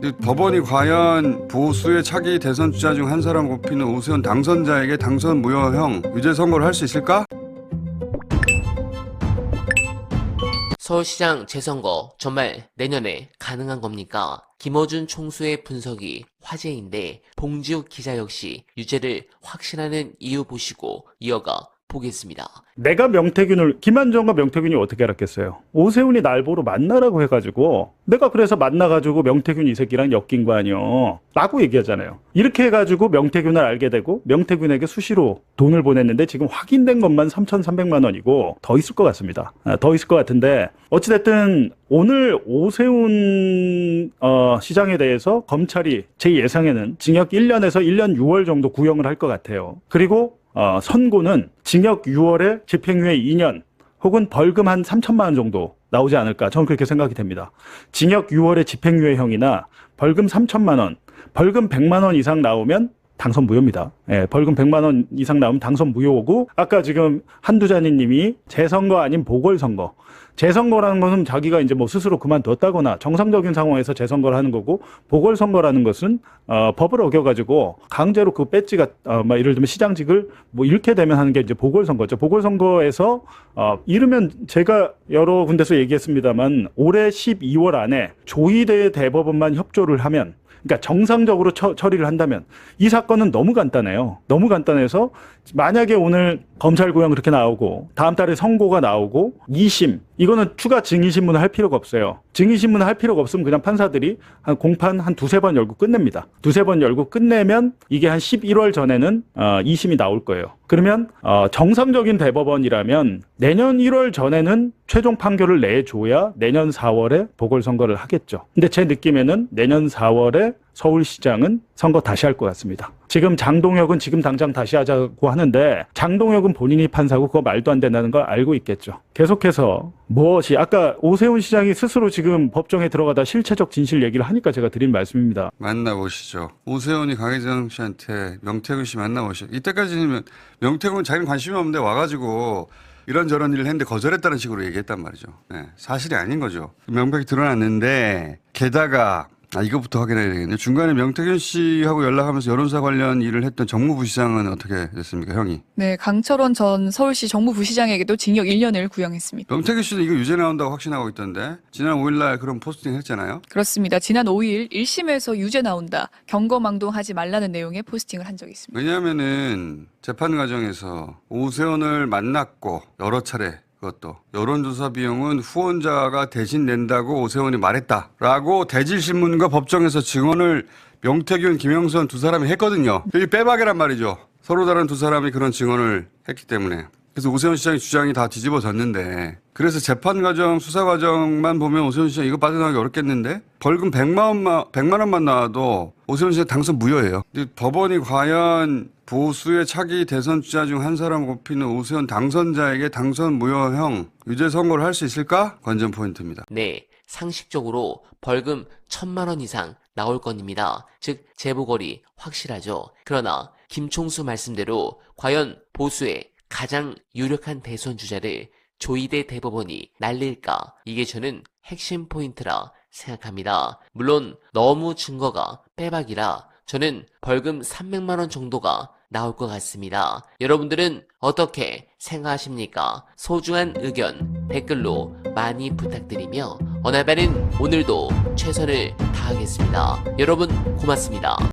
법원이 과연 보수의 차기 대선 주자 중 한 사람 꼽히는 오세훈 당선자에게 당선 무효형 유죄 선고를 할 수 있을까? 서울시장 재선거 정말 내년에 가능한 겁니까? 김어준 총수의 분석이 화제인데 봉지욱 기자 역시 유죄를 확신하는 이유 보시고 이어가 보겠습니다. 내가 김한정과 명태균이 어떻게 알았겠어요? 오세훈이 날 보러 만나라고 해가지고 내가 그래서 만나가지고 명태균 이 새끼랑 엮인 거 아니요 라고 얘기하잖아요. 이렇게 해가지고 명태균을 알게 되고 명태균에게 수시로 돈을 보냈는데 지금 확인된 것만 3,300만 원이고 더 있을 것 같습니다. 더 있을 것 같은데 어찌됐든 오늘 오세훈 시장에 대해서 검찰이 제 예상에는 징역 1년에서 1년 6월 정도 구형을 할 것 같아요. 그리고 선고는 징역 6월에 집행유예 2년 혹은 벌금 한 3천만 원 정도 나오지 않을까 저는 그렇게 생각이 됩니다. 징역 6월에 집행유예형이나 벌금 3천만 원, 벌금 100만 원 이상 나오면 당선 무효입니다. 예, 벌금 100만 원 이상 나오면 당선 무효고 아까 지금 한두자니 님이 재선거 아닌 보궐선거. 재선거라는 것은 자기가 이제 뭐 스스로 그만뒀다거나 정상적인 상황에서 재선거를 하는 거고 보궐선거라는 것은 법을 어겨가지고 강제로 그 배지가 막 예를 들면 시장직을 뭐 잃게 되면 하는 게 이제 보궐선거죠. 보궐선거에서 이르면 제가 여러 군데서 얘기했습니다만 올해 12월 안에 조희대 대법원만 협조를 하면 그러니까 정상적으로 처리를 한다면 이 사건은 너무 간단해요. 너무 간단해서 만약에 오늘 검찰 구형 그렇게 나오고 다음 달에 선고가 나오고 2심 이거는 추가 증인신문을 할 필요가 없어요. 증인신문을 할 필요가 없으면 그냥 판사들이 한 공판 한 두세 번 열고 끝냅니다. 두세 번 열고 끝내면 이게 한 11월 전에는 2심이 나올 거예요. 그러면 정상적인 대법원이라면 내년 1월 전에는 최종 판결을 내줘야 내년 4월에 보궐선거를 하겠죠. 근데 제 느낌에는 내년 4월에 서울시장은 선거 다시 할 것 같습니다. 지금 장동혁은 지금 당장 다시 하자고 하는데 장동혁은 본인이 판사고 그거 말도 안 된다는 걸 알고 있겠죠. 계속해서 무엇이 아까 오세훈 시장이 스스로 지금 법정에 들어가다 실체적 진실 얘기를 하니까 제가 드린 말씀입니다. 만나보시죠. 오세훈이 강혜정 씨한테 명태균 씨 만나보시죠. 이때까지는 명태균은 자기는 관심이 없는데 와가지고 이런저런 일을 했는데 거절했다는 식으로 얘기했단 말이죠. 네, 사실이 아닌 거죠. 명백히 드러났는데 게다가 이것부터 확인해야 되겠네요. 중간에 명태균 씨하고 연락하면서 여론사 관련 일을 했던 정무부시장은 어떻게 됐습니까, 형이? 네, 강철원 전 서울시 정무부시장에게도 징역 1년을 구형했습니다. 명태균 씨도 이거 유죄 나온다고 확신하고 있던데 지난 5일날 그런 포스팅 했잖아요. 그렇습니다. 지난 5일 1심에서 유죄 나온다. 경거망동하지 말라는 내용의 포스팅을 한 적이 있습니다. 왜냐하면은 재판 과정에서 오세훈을 만났고 여러 차례 그것도 여론조사 비용은 후원자가 대신 낸다고 오세훈이 말했다라고 대질신문과 법정에서 증언을 명태균, 김영선 두 사람이 했거든요. 이게 빼박이란 말이죠. 서로 다른 두 사람이 그런 증언을 했기 때문에. 그래서 오세훈 시장의 주장이 다 뒤집어졌는데 그래서 재판 과정, 수사 과정만 보면 오세훈 시장 이거 빠져나가기 어렵겠는데 벌금 100만 원만 나와도 오세훈 시장 당선 무효예요. 근데 법원이 과연 보수의 차기 대선 주자 중 한 사람 꼽히는 오세훈 당선자에게 당선 무효형 유죄 선고를 할 수 있을까? 관전 포인트입니다. 네, 상식적으로 벌금 1,000만 원 이상 나올 건입니다. 즉 재보궐이 확실하죠. 그러나 김총수 말씀대로 과연 보수의 가장 유력한 대선 주자를 조희대 대법원이 날릴까? 이게 저는 핵심 포인트라 생각합니다. 물론 너무 증거가 빼박이라 저는 벌금 300만 원 정도가 나올 것 같습니다. 여러분들은 어떻게 생각하십니까? 소중한 의견 댓글로 많이 부탁드리며 어날바는 오늘도 최선을 다하겠습니다. 여러분 고맙습니다.